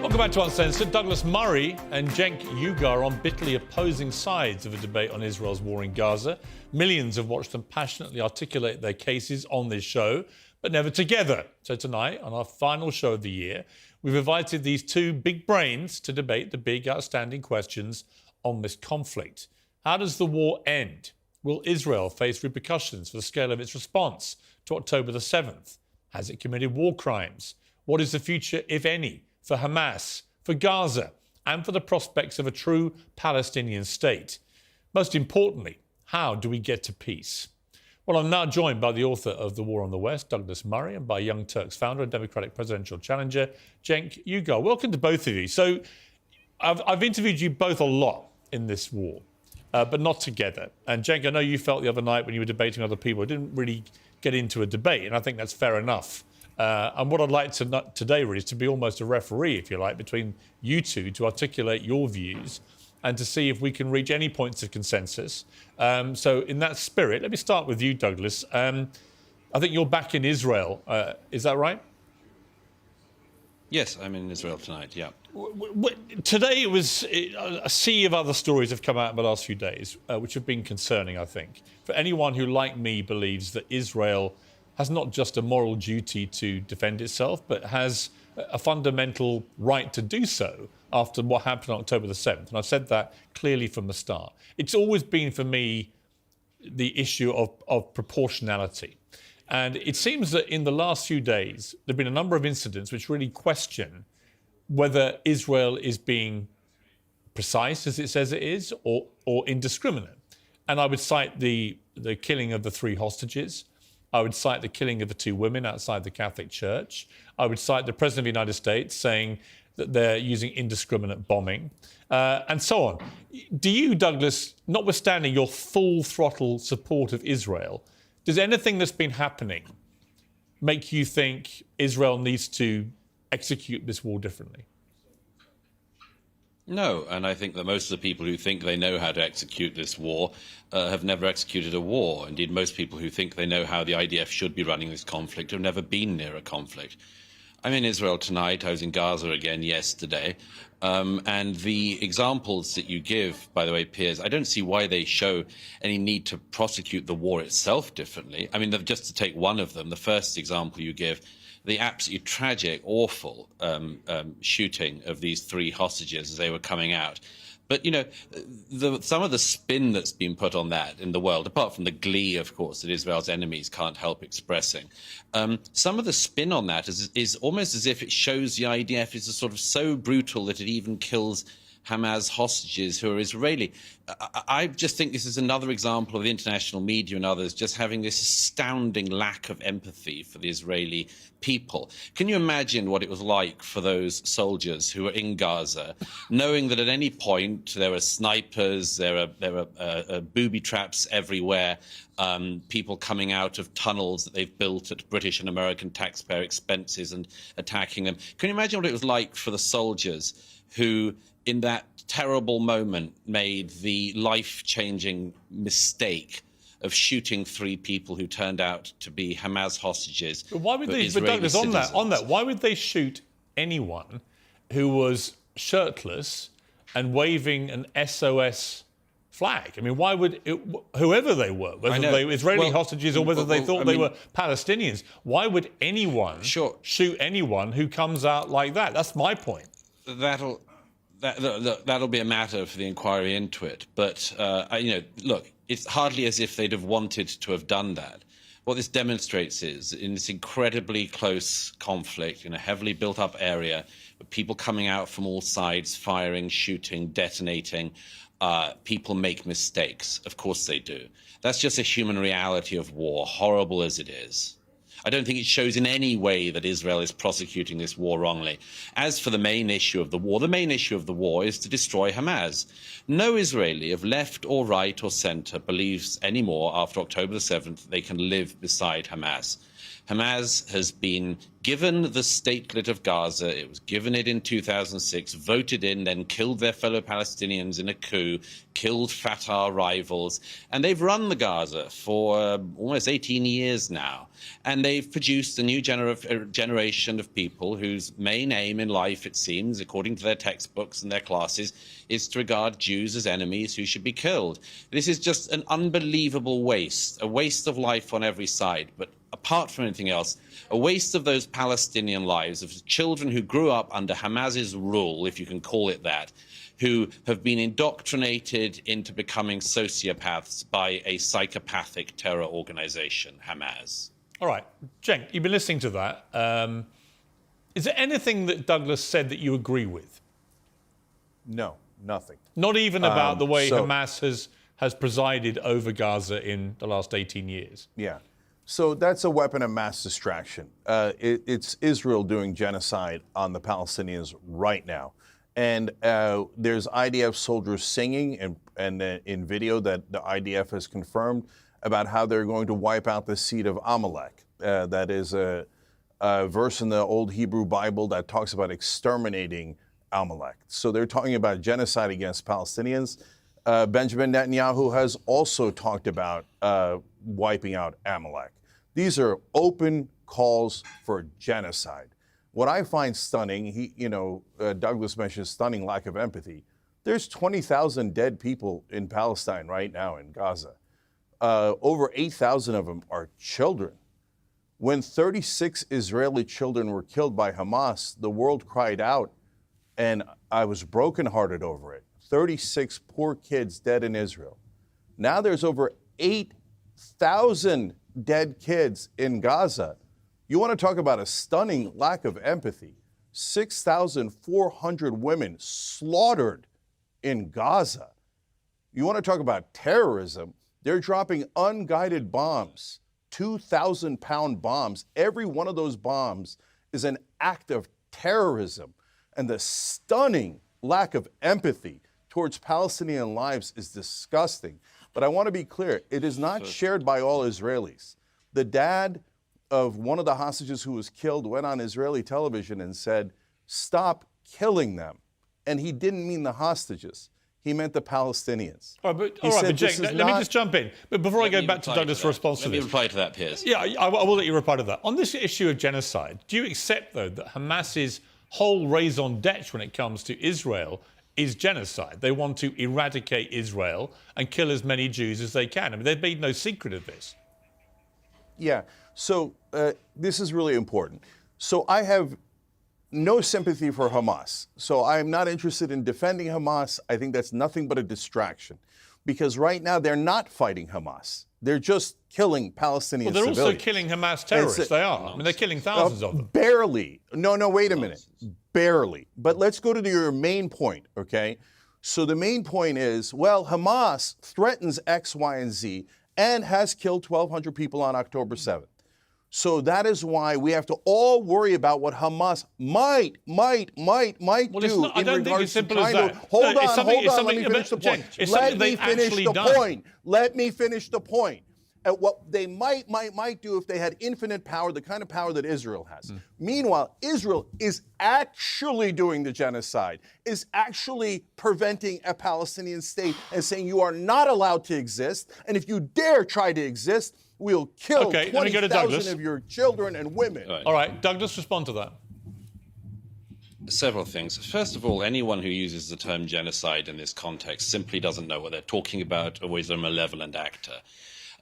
Welcome back to Uncensored. Douglas Murray and Cenk Uygur are on bitterly opposing sides of a debate on Israel's war in Gaza. Millions have watched them passionately articulate their cases on this show, but never together. So tonight, on our final show of the year, we've invited these two big brains to debate the big outstanding questions on this conflict. How does the war end? Will Israel face repercussions for the scale of its response to October the 7th? Has it committed war crimes? What is the future, if any, for Hamas, for Gaza, and for the prospects of a true Palestinian state? Most importantly, how do we get to peace? Well, I'm now joined by the author of The War on the West, Douglas Murray, and by Young Turks founder and Democratic presidential challenger, Cenk Uygur. Welcome to both of you. So I've interviewed you both a lot in this war, but not together. And Cenk, I know you felt the other night when you were debating with other people, it didn't really get into a debate, and I think that's fair enough. And what I'd like to today really is to be almost a referee, if you like, between you two to articulate your views and to see if we can reach any points of consensus. So in that spirit, let me start with you, Douglas. I think you're back in Israel. Is that right? Yes, I'm in Israel tonight, yeah. Today it was a sea of other stories have come out in the last few days, which have been concerning, I think. For anyone who, like me, believes that Israel has not just a moral duty to defend itself, but has a fundamental right to do so after what happened on October the 7th. And I've said that clearly from the start. It's always been, for me, the issue of proportionality. And it seems that in the last few days, there have been a number of incidents which really question whether Israel is being precise, as it says it is, or indiscriminate. And I would cite the killing of the 3 hostages. I would cite the killing of the 2 women outside the Catholic Church. I would cite the President of the United States saying that they're using indiscriminate bombing, and so on. Do you, Douglas, notwithstanding your full throttle support of Israel, does anything that's been happening make you think Israel needs to execute this war differently? No, and I think that most of the people who think they know how to execute this war have never executed a war. Indeed, most people who think they know how the IDF should be running this conflict have never been near a conflict. I'm in Israel tonight. I was in Gaza again yesterday. And the examples that you give, by the way, Piers, I don't see why they show any need to prosecute the war itself differently. I mean, just to take one of them, the first example you give, the absolutely tragic, awful shooting of these 3 hostages as they were coming out. But, you know, some of the spin that's been put on that in the world, apart from the glee, of course, that Israel's enemies can't help expressing, some of the spin on that is almost as if it shows the IDF is sort of so brutal that it even kills Hamas hostages who are Israeli. I just think this is another example of the international media and others just having this astounding lack of empathy for the Israeli people. Can you imagine what it was like for those soldiers who were in Gaza, knowing that at any point there are snipers, there are booby traps everywhere, people coming out of tunnels that they've built at British and American taxpayer expenses and attacking them? Can you imagine what it was like for the soldiers who, in that terrible moment, made the life-changing mistake of shooting 3 people who turned out to be Hamas hostages? But why would they? But Douglas, on that, why would they shoot anyone who was shirtless and waving an SOS flag? I mean, why would whoever they were, whether they were Israeli hostages or whether they thought they were Palestinians, why would anyone shoot anyone who comes out like that? That's my point. That'll be a matter for the inquiry into it. But, you know, look, it's hardly as if they'd have wanted to have done that. What this demonstrates is, in this incredibly close conflict, in a heavily built-up area, with people coming out from all sides, firing, shooting, detonating, people make mistakes. Of course they do. That's just a human reality of war, horrible as it is. I don't think it shows in any way that Israel is prosecuting this war wrongly. As for the main issue of the war is to destroy Hamas. No Israeli of left or right or centre believes anymore after October the 7th they can live beside Hamas. Hamas has been given the statelet of Gaza. It was given it in 2006, voted in, then killed their fellow Palestinians in a coup, killed Fatah rivals. And they've run the Gaza for almost 18 years now. And they've produced a new generation of people whose main aim in life, it seems, according to their textbooks and their classes, is to regard Jews as enemies who should be killed. This is just an unbelievable waste, a waste of life on every side. But apart from anything else, a waste of those Palestinian lives, of children who grew up under Hamas's rule, if you can call it that, who have been indoctrinated into becoming sociopaths by a psychopathic terror organization, Hamas. All right, Cenk, you've been listening to that. Is there anything that Douglas said that you agree with? No, nothing. Not even about the way Hamas has presided over Gaza in the last 18 years? Yeah. So that's a weapon of mass distraction. It's Israel doing genocide on the Palestinians right now. And there's IDF soldiers singing and in video that the IDF has confirmed about how they're going to wipe out the seed of Amalek. That is a verse in the old Hebrew Bible that talks about exterminating Amalek. So they're talking about genocide against Palestinians. Benjamin Netanyahu has also talked about wiping out Amalek. These are open calls for genocide. What I find stunning, Douglas mentioned stunning lack of empathy. There's 20,000 dead people in Palestine right now in Gaza. Over 8,000 of them are children. When 36 Israeli children were killed by Hamas, the world cried out, and I was brokenhearted over it. 36 poor kids dead in Israel. Now there's over 8,000 dead kids in Gaza. You want to talk about a stunning lack of empathy. 6,400 women slaughtered in Gaza. You want to talk about terrorism? They're dropping unguided bombs, 2,000-pound bombs. Every one of those bombs is an act of terrorism. And the stunning lack of empathy towards Palestinian lives is disgusting. But I want to be clear, it is not shared by all Israelis. The dad of one of the hostages who was killed went on Israeli television and said, "Stop killing them." And he didn't mean the hostages. He meant the Palestinians. All right, but Cenk, let me just jump in. But before I go back to Douglas' response to this. Let me reply to that, Piers. Yeah, I will let you reply to that. On this issue of genocide, do you accept, though, that Hamas's whole raison d'etre when it comes to Israel is genocide? They want to eradicate Israel and kill as many Jews as they can. I mean, they've made no secret of this. Yeah, so this is really important. So I have no sympathy for Hamas. So I'm not interested in defending Hamas. I think that's nothing but a distraction. Because right now they're not fighting Hamas. They're just killing Palestinian civilians. Well, they're also killing Hamas terrorists. They are. I mean, they're killing thousands of them. Barely. No, wait a minute. Barely. But let's go to your main point, okay? So the main point is, well, Hamas threatens X, Y, and Z and has killed 1,200 people on October 7th. So that is why we have to all worry about what Hamas might do in regards to trying to... Hold on, let me finish the point. Let me finish the point. At what they might do if they had infinite power, the kind of power that Israel has. Meanwhile, Israel is actually doing the genocide, is actually preventing a Palestinian state and saying you are not allowed to exist, and if you dare try to exist, we'll kill 20,000 of your children and women. All right, Douglas, respond to that. Several things. First of all, anyone who uses the term genocide in this context simply doesn't know what they're talking about, or is a malevolent actor.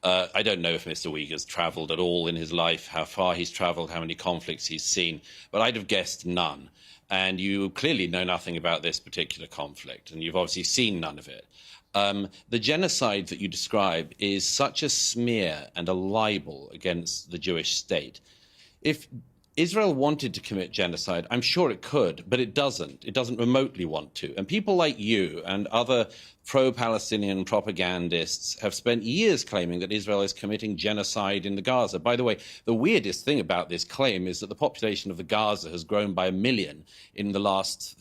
I don't know if Mr. Uygur's travelled at all in his life, how far he's travelled, how many conflicts he's seen, but I'd have guessed none. And you clearly know nothing about this particular conflict, and you've obviously seen none of it. The genocide that you describe is such a smear and a libel against the Jewish state. If Israel wanted to commit genocide, I'm sure it could, but it doesn't. It doesn't remotely want to. And people like you and other pro-Palestinian propagandists have spent years claiming that Israel is committing genocide in the Gaza. By the way, the weirdest thing about this claim is that the population of the Gaza has grown by 1 million in the last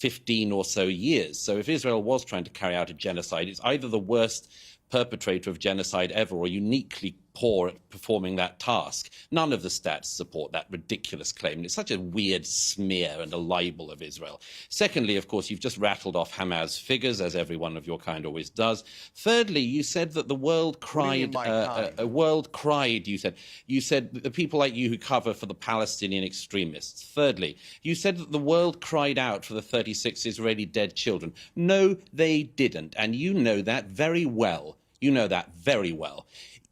15 or so years. So if Israel was trying to carry out a genocide, it's either the worst perpetrator of genocide ever or uniquely poor at performing that task. None of the stats support that ridiculous claim. It's such a weird smear and a libel of Israel. Secondly, of course, you've just rattled off Hamas figures, as everyone of your kind always does. Thirdly, you said that the world cried. A world cried. You said the people like you who cover for the Palestinian extremists. Thirdly, you said that the world cried out for the 36 Israeli dead children. No, they didn't, and you know that very well. You know that very well.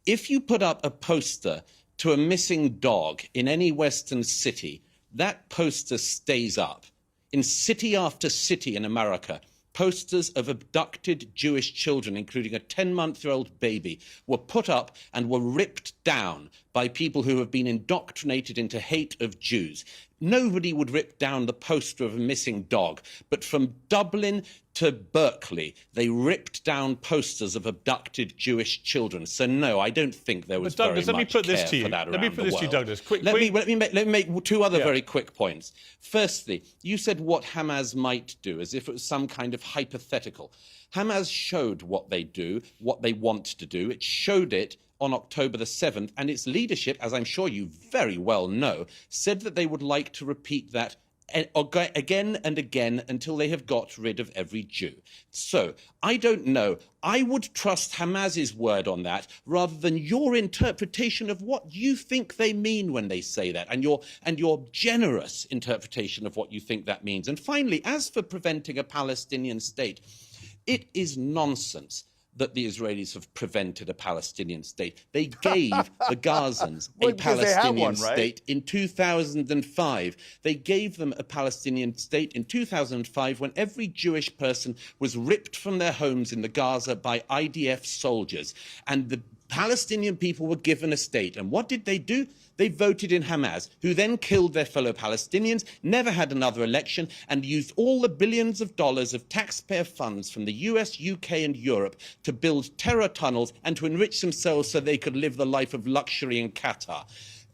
If you put up a poster to a missing dog in any Western city, that poster stays up. In city after city in America, posters of abducted Jewish children, including a 10-month-old baby, were put up and were ripped down by people who have been indoctrinated into hate of Jews. Nobody would rip down the poster of a missing dog, but from Dublin to Berkeley, they ripped down posters of abducted Jewish children. So no, I don't think there was very much care for that around the world. Let me put this to you, Douglas. Let me make two other very quick points. Firstly, you said what Hamas might do, as if it was some kind of hypothetical. Hamas showed what they do, what they want to do. It showed it on October the 7th, and its leadership, as I'm sure you very well know, said that they would like to repeat that again and again until they have got rid of every Jew. So, I don't know. I would trust Hamas's word on that rather than your interpretation of what you think they mean when they say that, and your generous interpretation of what you think that means. And finally, as for preventing a Palestinian state, it is nonsense that the Israelis have prevented a Palestinian state. They gave the Gazans a Palestinian state in 2005. They gave them a Palestinian state in 2005 when every Jewish person was ripped from their homes in the Gaza by IDF soldiers. And the Palestinian people were given a state. And what did they do? They voted in Hamas, who then killed their fellow Palestinians, never had another election, and used all the billions of dollars of taxpayer funds from the US, UK, and Europe to build terror tunnels and to enrich themselves so they could live the life of luxury in Qatar.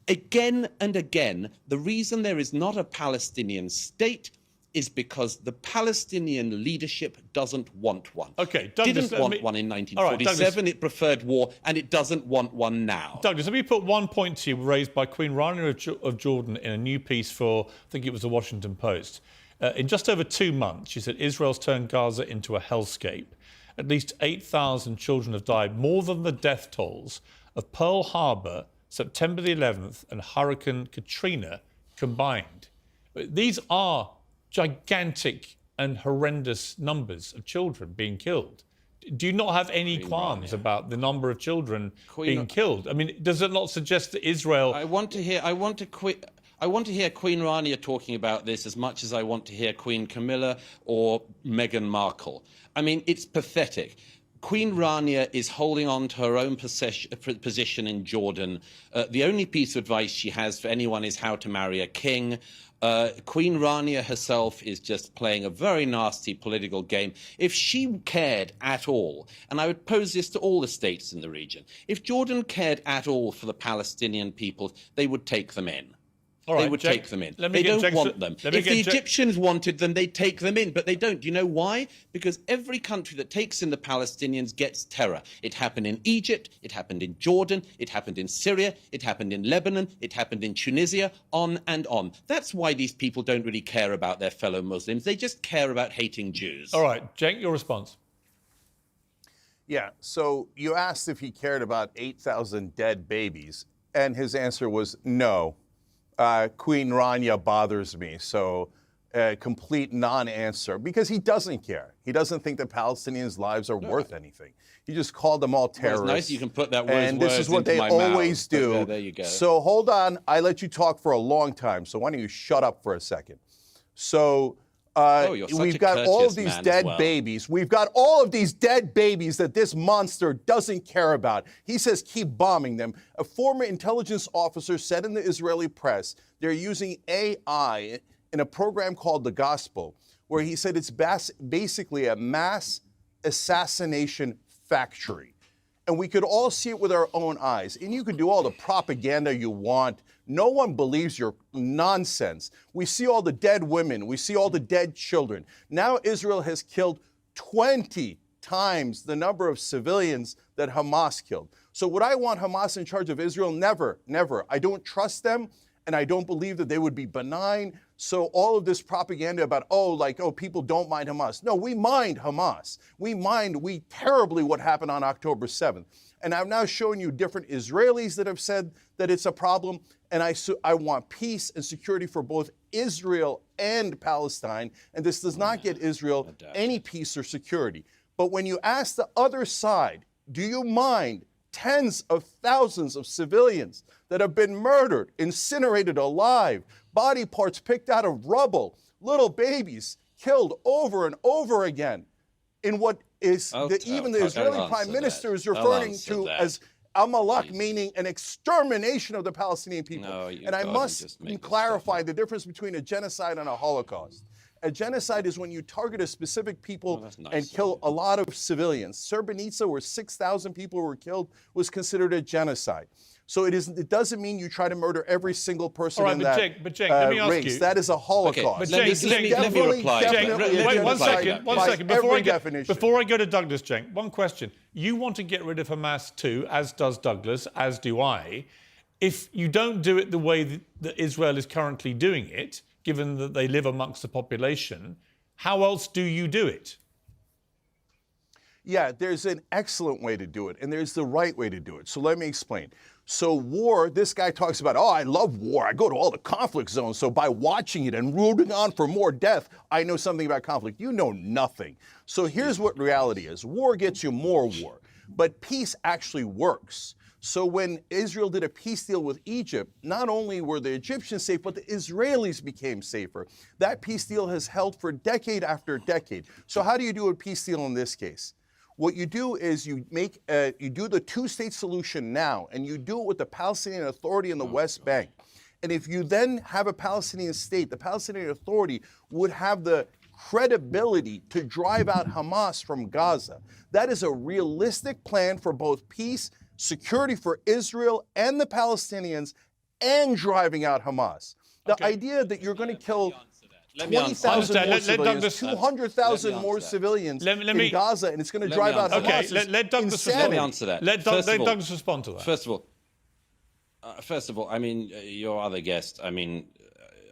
Again and again, the reason there is not a Palestinian state is because the Palestinian leadership doesn't want one. Okay, Douglas, didn't want one in 1947. It preferred war, and it doesn't want one now. Douglas, let me put one point to you raised by Queen Rania of Jordan in a new piece for, I think it was the Washington Post. In just over 2 months, she said Israel's turned Gaza into a hellscape. At least 8,000 children have died, more than the death tolls of Pearl Harbor, September the 11th, and Hurricane Katrina combined. These are gigantic and horrendous numbers of children being killed. Do you not have any qualms about the number of children being killed? I mean, does it not suggest that Israel... I want to hear Queen Rania talking about this as much as I want to hear Queen Camilla or Meghan Markle. I mean, it's pathetic. Queen Rania is holding on to her own position in Jordan. The only piece of advice she has for anyone is how to marry a king. Queen Rania herself is just playing a very nasty political game. If she cared at all, and I would pose this to all the states in the region, if Jordan cared at all for the Palestinian people, they would take them in. All right, they would Cenk, take them in. They don't want them. If the Egyptians wanted them, they'd take them in, but they don't. Do you know why? Because every country that takes in the Palestinians gets terror. It happened in Egypt, it happened in Jordan, it happened in Syria, it happened in Lebanon, it happened in Tunisia, on and on. That's why these people don't really care about their fellow Muslims. They just care about hating Jews. All right, Cenk, your response. Yeah, so you asked if he cared about 8,000 dead babies, and his answer was no. Queen Rania bothers me, so complete non-answer, because he doesn't care. He doesn't think the Palestinians' lives are worth anything. He just called them all terrorists. Well, it's nice you can put that and this is what they always do. There you go. So hold on, I let you talk for a long time, so why don't you shut up for a second? So we've got all of these dead babies. We've got all of these dead babies that this monster doesn't care about. He says keep bombing them. A former intelligence officer said in the Israeli press they're using AI in a program called The Gospel, where he said it's basically a mass assassination factory. And we could all see it with our own eyes. And you could do all the propaganda you want. No one believes your nonsense. We see all the dead women. We see all the dead children. Now Israel has killed 20 times the number of civilians that Hamas killed. So would I want Hamas in charge of Israel? Never, never. I don't trust them, and I don't believe that they would be benign. So all of this propaganda about, people don't mind Hamas. No, we mind Hamas. We terribly what happened on October 7th. And I've now shown you different Israelis that have said that it's a problem. And I want peace and security for both Israel and Palestine. And this does not get Israel any peace or security. But when you ask the other side, do you mind tens of thousands of civilians that have been murdered, incinerated alive, body parts picked out of rubble, little babies killed over and over again in what is even the Israeli prime minister is referring to as Amalek, meaning an extermination of the Palestinian people. And I must clarify the difference between a genocide and a Holocaust. A genocide is when you target a specific people and kill a lot of civilians. Srebrenica, where 6,000 people were killed, was considered a genocide. So it doesn't mean you try to murder every single person in that Cenk, let me ask race. you. That is a Holocaust. Okay, but let me reply. Wait, one second. Before I go to Douglas, Cenk, one question. You want to get rid of Hamas too, as does Douglas, as do I. If you don't do it the way that Israel is currently doing it, given that they live amongst the population, how else do you do it? Yeah, there's an excellent way to do it, and there's the right way to do it. So let me explain. So war, this guy talks about, I love war. I go to all the conflict zones. So by watching it and rooting on for more death, I know something about conflict. You know nothing. So here's what reality is. War gets you more war, but peace actually works. So when Israel did a peace deal with Egypt, not only were the Egyptians safe, but the Israelis became safer. That peace deal has held for decade after decade. So how do you do a peace deal in this case? What you do is you do the two-state solution now, and you do it with the Palestinian Authority in the West Bank. And if you then have a Palestinian state, the Palestinian Authority would have the credibility to drive out Hamas from Gaza. That is a realistic plan for both peace, security for Israel and the Palestinians, and driving out Hamas. The idea that you're going to kill 20,000 more civilians, 200,000 more civilians in Gaza, and it's going to drive out Hamas. Okay, let Douglas let me answer that. Let Douglas respond to that. First of all, I mean, your other guest, I mean,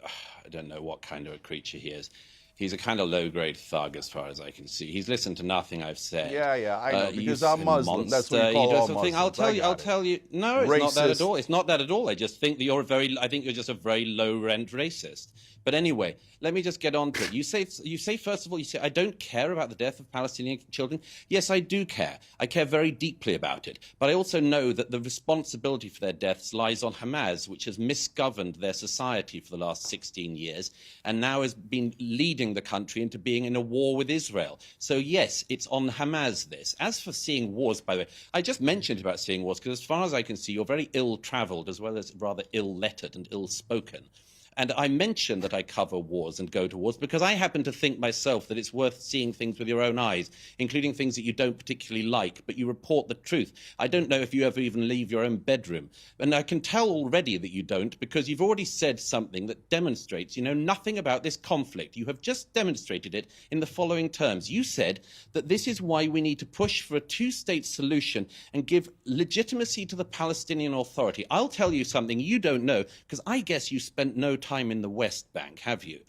I don't know what kind of a creature he is. He's a kind of low-grade thug, as far as I can see. He's listened to nothing I've said. Yeah, I know, because I'm Muslim. That's what you call all Muslims. I'll tell you. No, it's not that at all. It's not that at all. I just think that I think you're just a very low-rent racist. But anyway, let me just get on to it. You say first of all, I don't care about the death of Palestinian children. Yes, I do care. I care very deeply about it. But I also know that the responsibility for their deaths lies on Hamas, which has misgoverned their society for the last 16 years and now has been leading the country into being in a war with Israel. So yes, it's on Hamas this. As for seeing wars, by the way, I just mentioned about seeing wars because as far as I can see, you're very ill-travelled as well as rather ill-lettered and ill-spoken. And I mention that I cover wars and go to wars because I happen to think myself that it's worth seeing things with your own eyes, including things that you don't particularly like, but you report the truth. I don't know if you ever even leave your own bedroom. And I can tell already that you don't because you've already said something that demonstrates you know nothing about this conflict. You have just demonstrated it in the following terms. You said that this is why we need to push for a two-state solution and give legitimacy to the Palestinian Authority. I'll tell you something you don't know because I guess you spent no time in the West Bank, have you?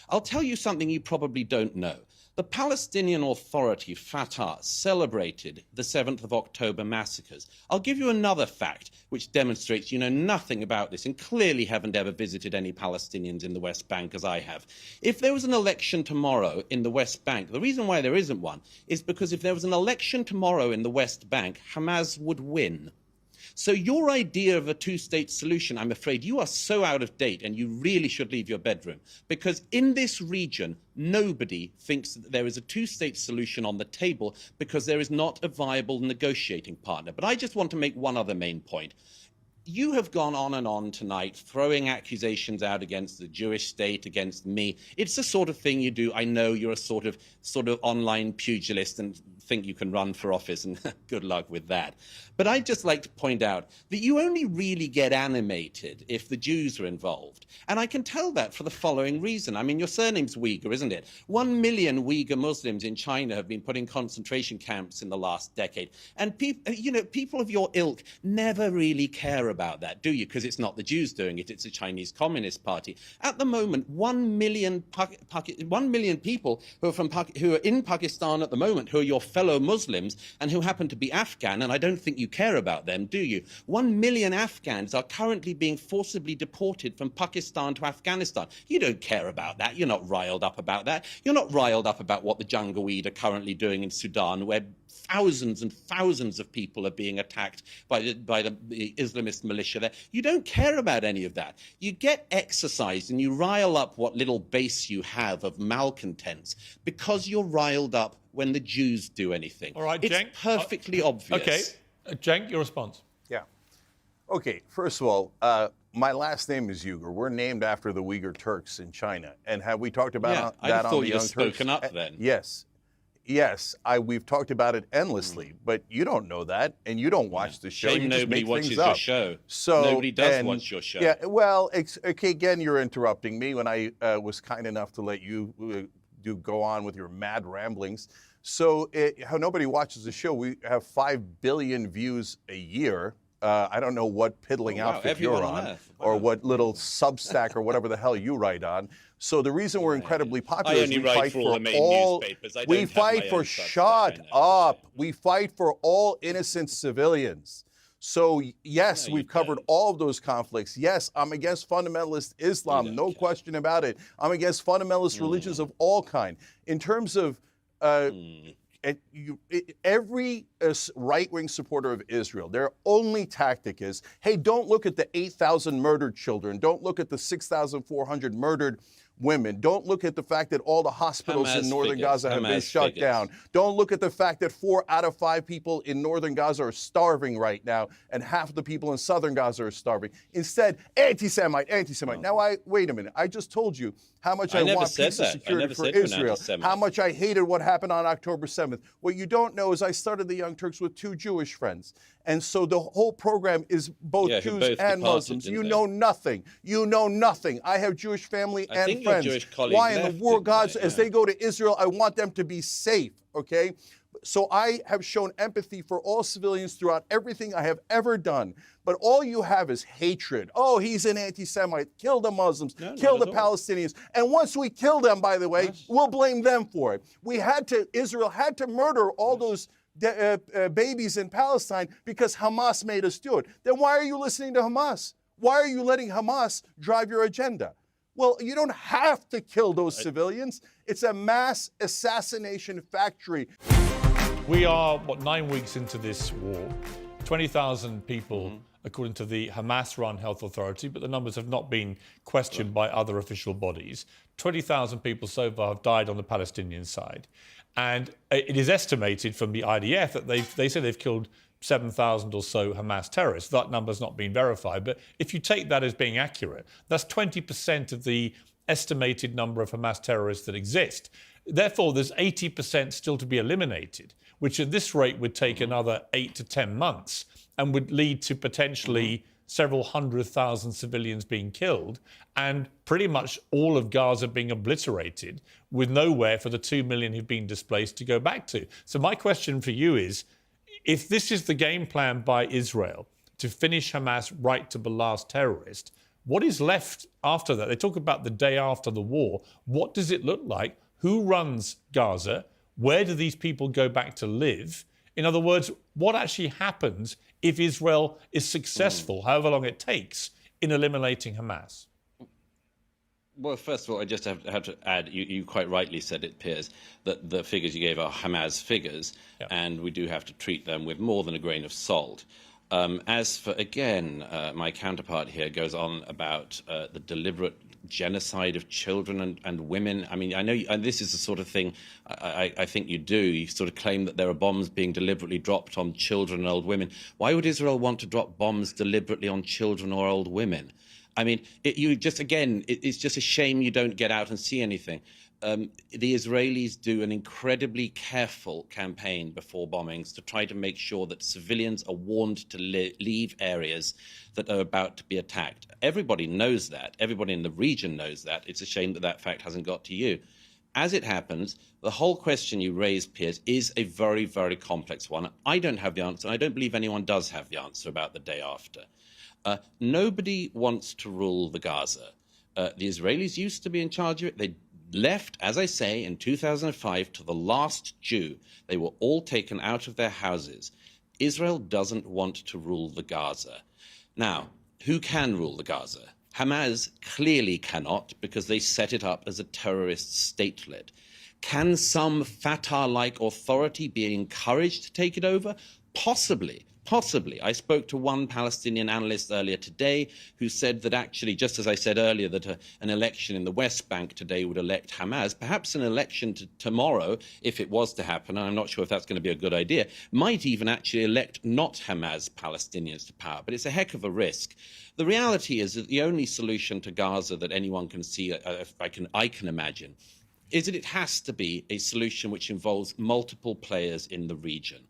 I'll tell you something you probably don't know. The Palestinian Authority, Fatah, celebrated the 7th of October massacres. I'll give you another fact which demonstrates you know nothing about this and clearly haven't ever visited any Palestinians in the West Bank as I have. If there was an election tomorrow in the West Bank, the reason why there isn't one is because if there was an election tomorrow in the West Bank, Hamas would win. So your idea of a two-state solution, I'm afraid you are so out of date and you really should leave your bedroom. Because in this region, nobody thinks that there is a two-state solution on the table because there is not a viable negotiating partner. But I just want to make one other main point. You have gone on and on tonight, throwing accusations out against the Jewish state, against me. It's the sort of thing you do. I know you're a sort of online pugilist and think you can run for office, and good luck with that. But I'd just like to point out that you only really get animated if the Jews are involved. And I can tell that for the following reason. I mean, your surname's Uygur, isn't it? 1 million Uyghur Muslims in China have been put in concentration camps in the last decade. And people of your ilk never really care about that, do you? Because it's not the Jews doing it, it's the Chinese Communist Party. At the moment, 1 million people who are in Pakistan at the moment, who are your fellow Muslims and who happen to be Afghan, and I don't think you care about them, do you? 1 million Afghans are currently being forcibly deported from Pakistan to Afghanistan. You don't care about that. You're not riled up about that. You're not riled up about what the Janjaweed are currently doing in Sudan, where thousands and thousands of people are being attacked by the Islamist militia there. You don't care about any of that. You get exercised and you rile up what little base you have of malcontents because you're riled up when the Jews do anything. All right, it's Cenk. perfectly obvious. Okay. Cenk, your response. Yeah. Okay, first of all, my last name is Uygur. We're named after the Uyghur Turks in China. And have we talked about that on the Young Turks? I thought you had spoken up then. Yes. Yes, we've talked about it endlessly, but you don't know that, and you don't watch the show. Shame you just nobody make watches things your up. show. So, nobody does watch your show. Yeah, well, okay, again, you're interrupting me when I was kind enough to let you go on with your mad ramblings. So how nobody watches the show, we have 5 billion views a year. I don't know what piddling outfit you're on, or what little Substack or whatever the hell you write on. So the reason we're incredibly popular is we fight for all. We fight for shut up. We fight for all innocent civilians. So yes, we've covered all of those conflicts. Yes, I'm against fundamentalist Islam, no question about it. I'm against fundamentalist religions of all kind. In terms of every right-wing supporter of Israel, their only tactic is, hey, don't look at the 8,000 murdered children. Don't look at the 6,400 murdered women. Don't look at the fact that all the hospitals in northern Gaza have been shut down. Don't look at the fact that 4 out of 5 people in northern Gaza are starving right now, and half of the people in southern Gaza are starving. Instead, anti-Semite, anti-Semite. Now, wait a minute. I just told you how much I want peace and security for Israel, how much I hated what happened on October 7th. What you don't know is I started the Young Turks with 2 Jewish friends. And so the whole program is both Jews and Muslims. You know nothing. You know nothing. I have Jewish family and friends. Why in the world, God, as they go to Israel, I want them to be safe, okay? So I have shown empathy for all civilians throughout everything I have ever done. But all you have is hatred. Oh, he's an anti-Semite. Kill the Muslims. Kill the Palestinians. And once we kill them, by the way, we'll blame them for it. Israel had to murder all those babies in Palestine because Hamas made us do it. Then why are you listening to Hamas? Why are you letting Hamas drive your agenda? Well, you don't have to kill those civilians. It's a mass assassination factory. We are, 9 weeks into this war. 20,000 people, according to the Hamas-run health authority, but the numbers have not been questioned by other official bodies. 20,000 people so far have died on the Palestinian side. And it is estimated from the IDF that they say they've killed 7,000 or so Hamas terrorists. That number's not been verified. But if you take that as being accurate, that's 20% of the estimated number of Hamas terrorists that exist. Therefore, there's 80% still to be eliminated, which at this rate would take another 8 to 10 months and would lead to potentially several 100,000 civilians being killed and pretty much all of Gaza being obliterated with nowhere for the 2 million who've been displaced to go back to. So my question for you is, if this is the game plan by Israel to finish Hamas right to the last terrorist, what is left after that? They talk about the day after the war. What does it look like? Who runs Gaza? Where do these people go back to live? In other words, what actually happens if Israel is successful, however long it takes, in eliminating Hamas? Well, first of all, I just have to add, you quite rightly said it, Piers, that the figures you gave are Hamas figures, and we do have to treat them with more than a grain of salt. As for, again, my counterpart here goes on about the deliberate genocide of children and women. I mean, I know, and this is the sort of thing I think you do. You sort of claim that there are bombs being deliberately dropped on children and old women. Why would Israel want to drop bombs deliberately on children or old women? I mean, it's just a shame you don't get out and see anything. The Israelis do an incredibly careful campaign before bombings to try to make sure that civilians are warned to leave areas that are about to be attacked. Everybody knows that. Everybody in the region knows that. It's a shame that that fact hasn't got to you. As it happens, the whole question you raised, Piers, is a very, very complex one. I don't have the answer. I don't believe anyone does have the answer about the day after. Nobody wants to rule the Gaza. The Israelis used to be in charge of it. They left, as I say, in 2005 to the last Jew. They were all taken out of their houses. Israel doesn't want to rule the Gaza. Now, who can rule the Gaza? Hamas clearly cannot, because they set it up as a terrorist statelet. Can some Fatah-like authority be encouraged to take it over? Possibly. Possibly. I spoke to one Palestinian analyst earlier today who said that actually, just as I said earlier, that an election in the West Bank today would elect Hamas, perhaps an election tomorrow, if it was to happen, and I'm not sure if that's going to be a good idea, might even actually elect not Hamas Palestinians to power. But it's a heck of a risk. The reality is that the only solution to Gaza that anyone can see, I can imagine, is that it has to be a solution which involves multiple players in the region.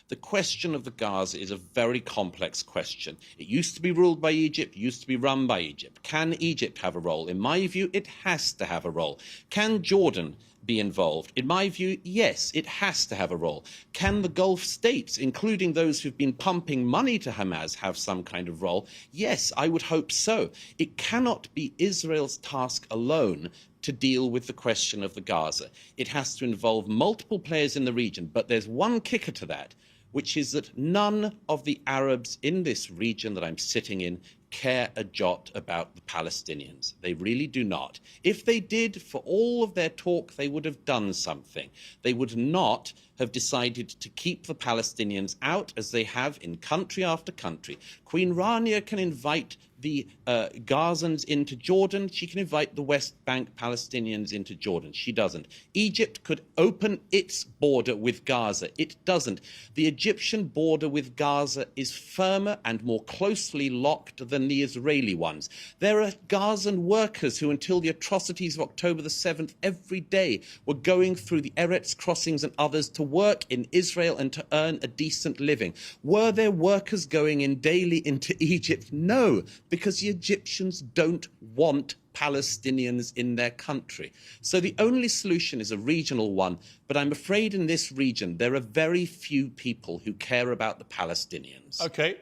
The question of the Gaza is a very complex question. It used to be ruled by Egypt, used to be run by Egypt. Can Egypt have a role? In my view, it has to have a role. Can Jordan be involved? In my view, yes, it has to have a role. Can the Gulf states, including those who've been pumping money to Hamas, have some kind of role? Yes, I would hope so. It cannot be Israel's task alone to deal with the question of the Gaza. It has to involve multiple players in the region, but there's one kicker to that, which is that none of the Arabs in this region that I'm sitting in care a jot about the Palestinians. They really do not. If they did, for all of their talk, they would have done something. They would not have decided to keep the Palestinians out, as they have in country after country. Queen Rania can invite the Gazans into Jordan. She can invite the West Bank Palestinians into Jordan. She doesn't. Egypt could open its border with Gaza. It doesn't. The Egyptian border with Gaza is firmer and more closely locked than the Israeli ones. There are Gazan workers who, until the atrocities of October the 7th, every day were going through the Eretz crossings and others to work in Israel and to earn a decent living. Were there workers going in daily into Egypt? No, because the Egyptians don't want Palestinians in their country. So the only solution is a regional one, but I'm afraid in this region there are very few people who care about the Palestinians. OK.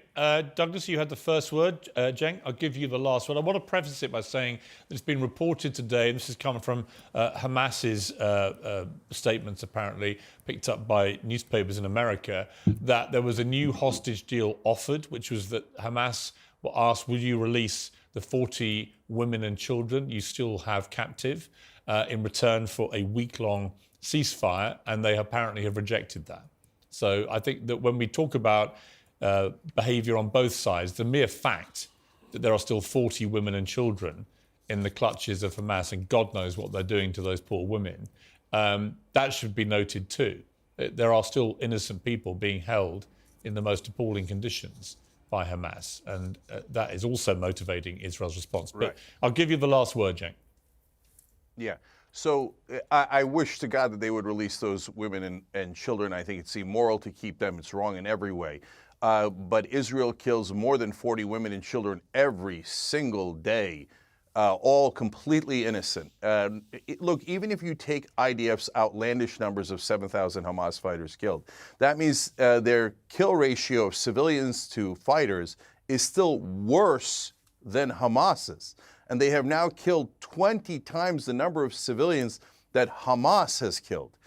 Douglas, you had the first word. Cenk, I'll give you the last word. I want to preface it by saying that it's been reported today, and this is coming from Hamas's statements, apparently, picked up by newspapers in America, that there was a new hostage deal offered, which was that Hamas were asked, will you release the 40 women and children you still have captive in return for a week-long ceasefire, and they apparently have rejected that. So I think that when we talk about behaviour on both sides, the mere fact that there are still 40 women and children in the clutches of Hamas, and God knows what they're doing to those poor women, that should be noted too. There are still innocent people being held in the most appalling conditions by Hamas, and that is also motivating Israel's response. But right. I'll give you the last word, Cenk. Yeah. So I wish to God that they would release those women and children. I think it's immoral to keep them. It's wrong in every way. But Israel kills more than 40 women and children every single day, all completely innocent. Look, even if you take IDF's outlandish numbers of 7,000 Hamas fighters killed, that means their kill ratio of civilians to fighters is still worse than Hamas's. And they have now killed 20 times the number of civilians that Hamas has killed.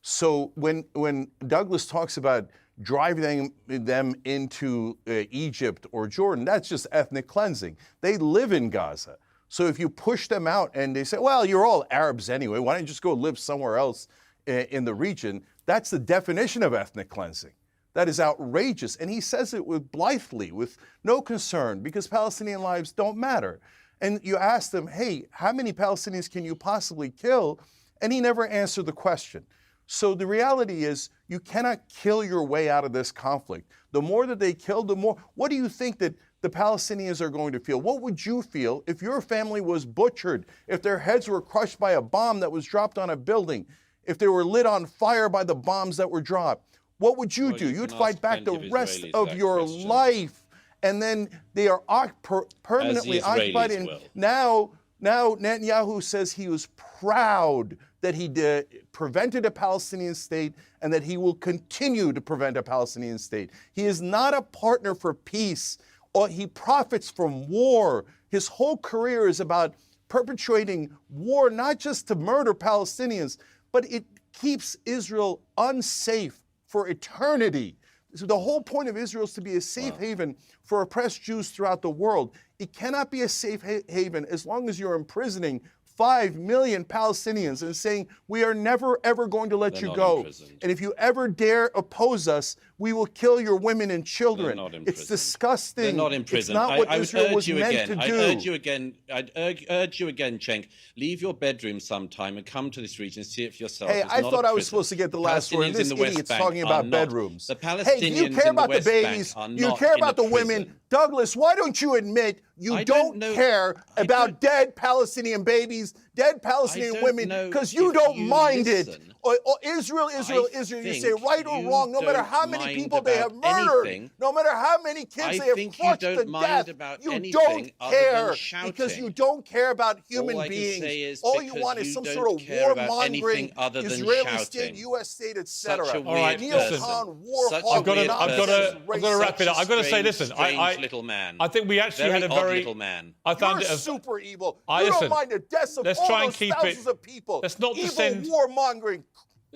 So when Douglas talks about driving them into Egypt or Jordan, that's just ethnic cleansing. They live in Gaza. So if you push them out and they say, well, you're all Arabs anyway, why don't you just go live somewhere else in the region? That's the definition of ethnic cleansing. that is outrageous. And he says it with blithely, with no concern, because Palestinian lives don't matter. And you ask them, hey, how many Palestinians can you possibly kill? And he never answered the question. So the reality is you cannot kill your way out of this conflict. The more that they kill, the more, what do you think that the Palestinians are going to feel? What would you feel if your family was butchered, if their heads were crushed by a bomb that was dropped on a building, if they were lit on fire by the bombs that were dropped? What would you do? You'd fight back the rest of your life. And then they are permanently occupied. And now Netanyahu says he was proud that he prevented a Palestinian state and that he will continue to prevent a Palestinian state. He is not a partner for peace. Or he profits from war. His whole career is about perpetuating war, not just to murder Palestinians, but it keeps Israel unsafe for eternity. So the whole point of Israel is to be a safe haven for oppressed Jews throughout the world. It cannot be a safe haven as long as you're imprisoning 5 million Palestinians and saying, we are never, ever going to let you go. And if you ever dare oppose us, we will kill your women and children. It's disgusting. They're not in prison. It's not what Israel was meant to do. I'd urge you again, Cenk, leave your bedroom sometime and come to this region and see it for yourself. Hey, I thought I was supposed to get the last word. This idiot's talking about bedrooms. Hey, you care about the babies. You care about the women. Douglas, why don't you admit you don't care about dead Palestinian babies, dead Palestinian women, because you don't mind it. Israel. You say right or wrong, no matter how many people they have murdered, no matter how many kids they have crushed to death, you don't care because you don't care about human beings. All you want is some sort of warmongering Israeli state, U.S. state, etc. All right, listen. I've got to wrap it up. I've got to say, listen. I think we actually had a very. I found it super evil. You don't mind the deaths of all those thousands of people. Let's not descend. Warmongering.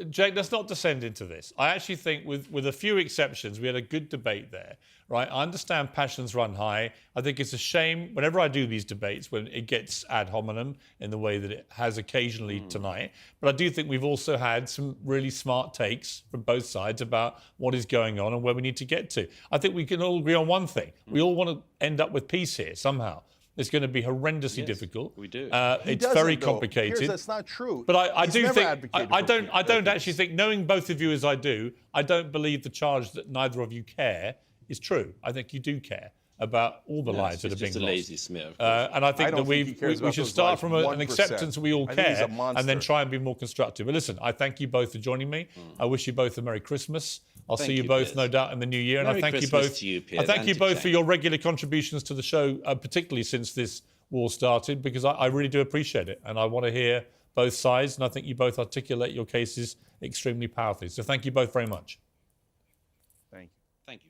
Jake, let's not descend into this. I actually think, with a few exceptions, we had a good debate there, right? I understand passions run high. I think it's a shame whenever I do these debates when it gets ad hominem in the way that it has occasionally tonight. But I do think we've also had some really smart takes from both sides about what is going on and where we need to get to. I think we can all agree on one thing. We all want to end up with peace here somehow. It's going to be horrendously difficult. We do. It's very complicated. Piers, that's not true. But I do think I don't actually think, knowing both of you as I do, I don't believe the charge that neither of you care is true. I think you do care about all the lives that are being lost. It's just a lazy smear. And I think that we should start from an acceptance that we all care and then try and be more constructive. But listen, I thank you both for joining me. I wish you both a Merry Christmas. I'll see you both, no doubt, in the new year. And I thank you both. I thank you both for your regular contributions to the show, particularly since this war started, because I really do appreciate it. And I want to hear both sides. And I think you both articulate your cases extremely powerfully. So thank you both very much. Thank you. Thank you.